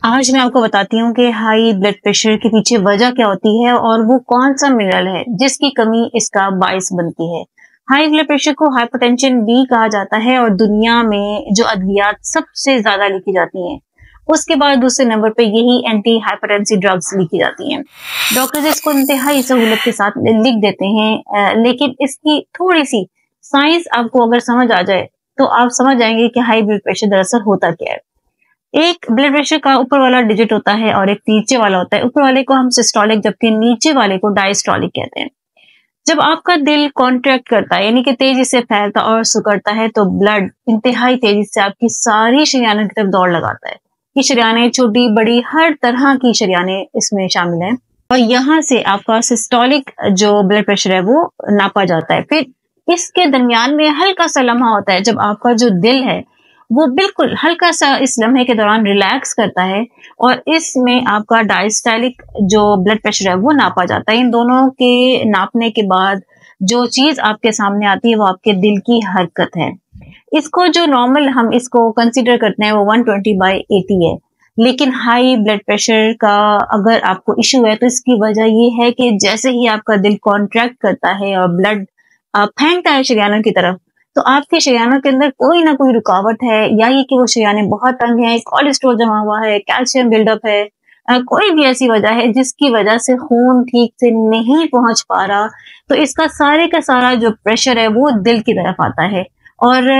आज मैं आपको बताती हूँ कि हाई ब्लड प्रेशर के पीछे वजह क्या होती है और वो कौन सा मिनरल है जिसकी कमी इसका बायस बनती है। हाई ब्लड प्रेशर को हाइपरटेंशन बी कहा जाता है और दुनिया में जो अद्वियात सबसे ज्यादा लिखी जाती हैं, उसके बाद दूसरे नंबर पे यही एंटी हाइपरटेंसिव ड्रग्स लिखी जाती हैं। डॉक्टर्स इसको इंतहाई सहूलत के साथ लिख देते हैं, लेकिन इसकी थोड़ी सी साइंस आपको अगर समझ आ जाए तो आप समझ जाएंगे कि हाई ब्लड प्रेशर दरअसल होता क्या है। एक ब्लड प्रेशर का ऊपर वाला डिजिट होता है और एक नीचे वाला होता है। ऊपर वाले को हम सिस्टोलिक जबकि नीचे वाले को डायस्टोलिक कहते हैं। जब आपका दिल कॉन्ट्रैक्ट करता है यानी कि तेजी से फैलता और सिकुड़ता है तो ब्लड इंतहाई तेजी से आपकी सारी शरीयानों की तरफ दौड़ लगाता है। ये शरीयानें छोटी बड़ी हर तरह की शरीयानें इसमें शामिल हैं और यहाँ से आपका सिस्टोलिक जो ब्लड प्रेशर है वो नापा जाता है। फिर इसके दरमियान में हल्का सा लम्हा होता है जब आपका जो दिल है वो बिल्कुल हल्का सा इस लम्हे के दौरान रिलैक्स करता है और इसमें आपका डायस्टोलिक जो ब्लड प्रेशर है वो नापा जाता है। इन दोनों के नापने के बाद जो चीज आपके सामने आती है वो आपके दिल की हरकत है। इसको जो नॉर्मल हम इसको कंसीडर करते हैं वो 120/80 है, लेकिन हाई ब्लड प्रेशर का अगर आपको इश्यू है तो इसकी वजह ये है कि जैसे ही आपका दिल कॉन्ट्रैक्ट करता है और ब्लड फेंकता है शरीयानों की तरफ तो आपके शरीयानों के अंदर कोई ना कोई रुकावट है, या ये कि वो शरीयानें बहुत तंग हैं, कोलेस्ट्रॉल जमा हुआ है, कैल्शियम बिल्डअप है, कोई भी ऐसी वजह है जिसकी वजह से खून ठीक से नहीं पहुंच पा रहा, तो इसका सारे का सारा जो प्रेशर है वो दिल की तरफ आता है और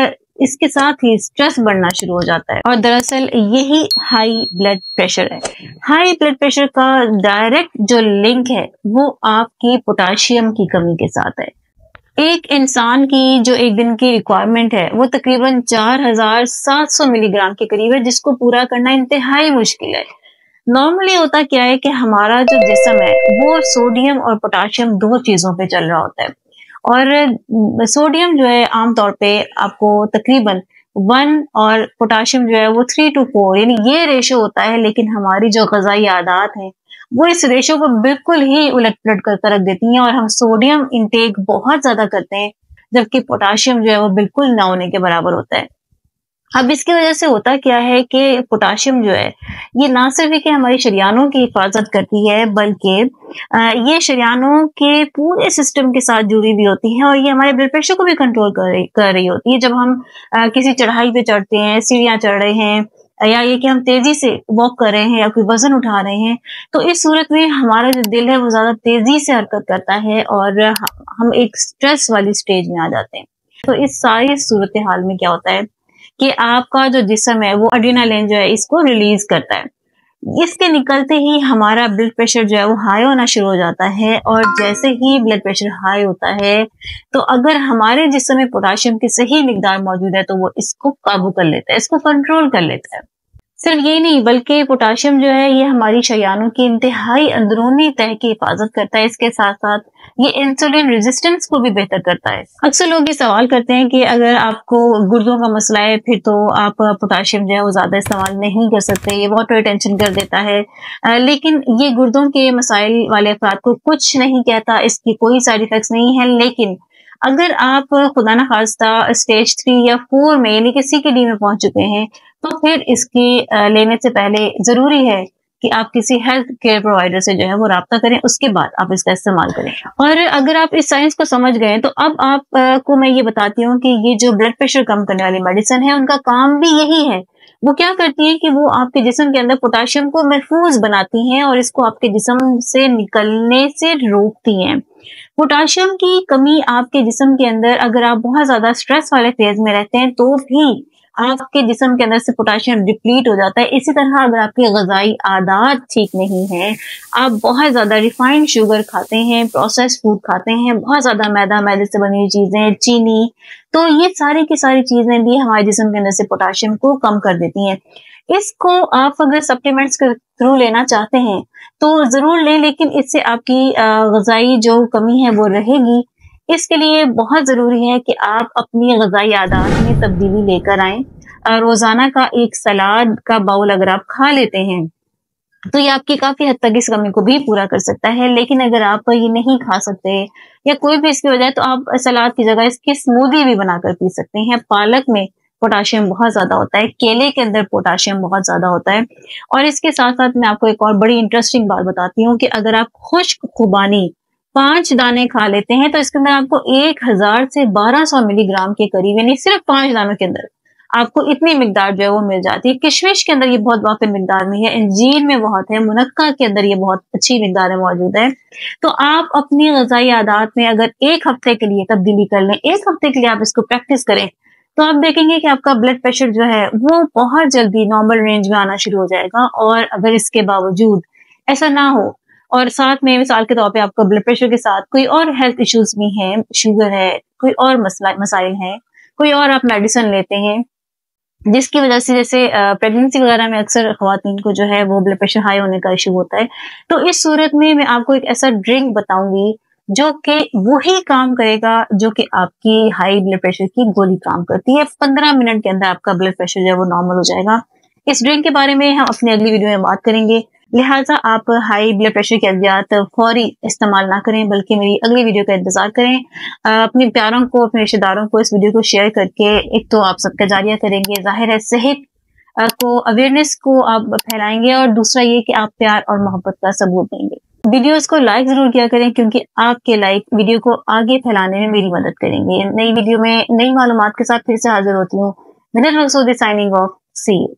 इसके साथ ही स्ट्रेस बढ़ना शुरू हो जाता है। और दरअसल यही हाई ब्लड प्रेशर है। हाई ब्लड प्रेशर का डायरेक्ट जो लिंक है वो आपकी पोटाशियम की कमी के साथ है। एक इंसान की जो एक दिन की रिक्वायरमेंट है वो तकरीबन 4700 मिलीग्राम के करीब है, जिसको पूरा करना इंतहाई मुश्किल है। नॉर्मली होता क्या है कि हमारा जो जिस्म है वो सोडियम और पोटाशियम दो चीजों पे चल रहा होता है और सोडियम जो है आमतौर पे आपको तकरीबन 1 और पोटाशियम जो है वो 3 to 4 यानी ये रेशो होता है, लेकिन हमारी जो ग़िज़ाई आदात है वो इस रेशो को बिल्कुल ही उलट पलट कर रख देती हैं और हम सोडियम इंटेक बहुत ज्यादा करते हैं जबकि पोटाशियम जो है वो बिल्कुल ना होने के बराबर होता है। अब इसकी वजह से होता क्या है कि पोटाशियम जो है ये ना सिर्फ कि हमारी शरीयानों की हिफाजत करती है बल्कि ये शरीयानों के पूरे सिस्टम के साथ जुड़ी भी होती है और ये हमारे ब्लड प्रेशर को भी कंट्रोल कर रही होती है। जब हम किसी चढ़ाई पे चढ़ते हैं, सीढ़ियां चढ़ रहे हैं या ये कि हम तेजी से वॉक कर रहे हैं या कोई वजन उठा रहे हैं, तो इस सूरत में हमारा जो दिल है वो ज्यादा तेजी से हरकत करता है और हम एक स्ट्रेस वाली स्टेज में आ जाते हैं। तो इस सारी सूरत हाल में क्या होता है कि आपका जो जिस्म है वो एड्रेनालिन जो है इसको रिलीज करता है। इसके निकलते ही हमारा ब्लड प्रेशर जो है वो हाई होना शुरू हो जाता है और जैसे ही ब्लड प्रेशर हाई होता है तो अगर हमारे जिस्म में पोटाशियम की सही मिकदार मौजूद है तो वो इसको काबू कर लेता है, इसको कंट्रोल कर लेता है। सिर्फ ये नहीं बल्कि पोटाशियम जो है ये हमारी शरीयानों की इंतहाई अंदरूनी तह की हिफाजत करता है। इसके साथ साथ ये इंसुलिन रेजिस्टेंस को भी बेहतर करता है। अक्सर लोग ये सवाल करते हैं कि अगर आपको गुर्दों का मसला है फिर तो आप पोटाशियम जो है वो ज्यादा इस्तेमाल नहीं कर सकते, ये वाटर रिटेंशन कर देता है, लेकिन ये गुर्दों के मसाइल वाले अफराद को कुछ नहीं कहता, इसकी कोई साइड इफेक्ट्स नहीं है। लेकिन अगर आप खुदा न खास्ता स्टेज 3 या 4 में यानी कि CKD में पहुंच चुके हैं तो फिर इसकी लेने से पहले जरूरी है कि आप किसी हेल्थ केयर प्रोवाइडर से जो है वो राब्ता करें, उसके बाद आप इसका इस्तेमाल करें। और अगर आप इस साइंस को समझ गए तो अब आपको मैं ये बताती हूँ कि ये जो ब्लड प्रेशर कम करने वाली मेडिसिन है उनका काम भी यही है। वो क्या करती है कि वो आपके जिस्म के अंदर पोटाशियम को महफूज बनाती हैं और इसको आपके जिस्म से निकलने से रोकती हैं। पोटाशियम की कमी आपके जिस्म के अंदर अगर आप बहुत ज्यादा स्ट्रेस वाले फेज में रहते हैं तो भी आपके जिस्म के अंदर से पोटाशियम डिप्लीट हो जाता है। इसी तरह अगर आपकी ग़िज़ाई आदात ठीक नहीं है, आप बहुत ज्यादा रिफाइंड शुगर खाते हैं, प्रोसेस्ड फूड खाते हैं, बहुत ज्यादा मैदे से बनी हुई चीजें, चीनी, तो ये सारी की सारी चीजें भी हमारे जिस्म के अंदर से पोटाशियम को कम कर देती हैं। इसको आप अगर सप्लीमेंट्स के थ्रू लेना चाहते हैं तो जरूर लें, लेकिन इससे आपकी ग़िज़ाई जो कमी है वो रहेगी। इसके लिए बहुत जरूरी है कि आप अपनी ग़िज़ाई आदात में तब्दीली लेकर आएं। रोजाना का एक सलाद का बाउल अगर आप खा लेते हैं तो ये आपकी काफी हद तक इस कमी को भी पूरा कर सकता है। लेकिन अगर आप ये नहीं खा सकते या कोई भी इसकी वजह तो आप सलाद की जगह इसकी स्मूदी भी बनाकर पी सकते हैं। पालक में पोटाशियम बहुत ज्यादा होता है, केले के अंदर पोटाशियम बहुत ज्यादा होता है। और इसके साथ साथ मैं आपको एक और बड़ी इंटरेस्टिंग बात बताती हूँ कि अगर आप खुश्क खुबानी 5 दाने खा लेते हैं तो इसके अंदर आपको 1000 से 1200 मिलीग्राम के करीब, यानी सिर्फ 5 दानों के अंदर आपको इतनी मिकदार जो है वो मिल जाती है। किशमिश के अंदर ये बहुत वाफिर मिकदार में है, अंजीर में बहुत है, मुनक्का के अंदर ये बहुत अच्छी मिकदार में मौजूद है। तो आप अपनी ग़िज़ाई आदात में अगर 1 हफ्ते के लिए तब्दीली कर लें, 1 हफ्ते के लिए आप इसको प्रैक्टिस करें, तो आप देखेंगे कि आपका ब्लड प्रेशर जो है वो बहुत जल्दी नॉर्मल रेंज में आना शुरू हो जाएगा। और अगर इसके बावजूद ऐसा ना हो और साथ में मिसाल के तौर पे आपका ब्लड प्रेशर के साथ कोई और हेल्थ इश्यूज भी हैं, शुगर है, कोई और मसाइल हैं, कोई और आप मेडिसिन लेते हैं जिसकी वजह से, जैसे प्रेगनेंसी वगैरह में अक्सर ख्वातीन को जो है वो ब्लड प्रेशर हाई होने का इशू होता है, तो इस सूरत में मैं आपको एक ऐसा ड्रिंक बताऊंगी जो कि वही काम करेगा जो कि आपकी हाई ब्लड प्रेशर की गोली काम करती है। 15 मिनट के अंदर आपका ब्लड प्रेशर जो है वो नॉर्मल हो जाएगा। इस ड्रिंक के बारे में हम अपनी अगली वीडियो में बात करेंगे, लिहाजा आप हाई ब्लड प्रेशर के अद्वियात फौरी इस्तेमाल ना करें, बल्कि मेरी अगली वीडियो का इंतजार करें। अपने प्यारों को, अपने रिश्तेदारों को इस वीडियो को शेयर करके एक तो आप सबका जारिया करेंगे, जाहिर है सेहत को, अवेयरनेस को आप फैलाएंगे, और दूसरा ये कि आप प्यार और मोहब्बत का सबूत देंगे। वीडियोस को लाइक जरूर किया करें, क्योंकि आपके लाइक वीडियो को आगे फैलाने में मेरी मदद करेंगे। नई वीडियो में नई मालूमात के साथ फिर से हाजिर होती हूँ। Signing off, see you.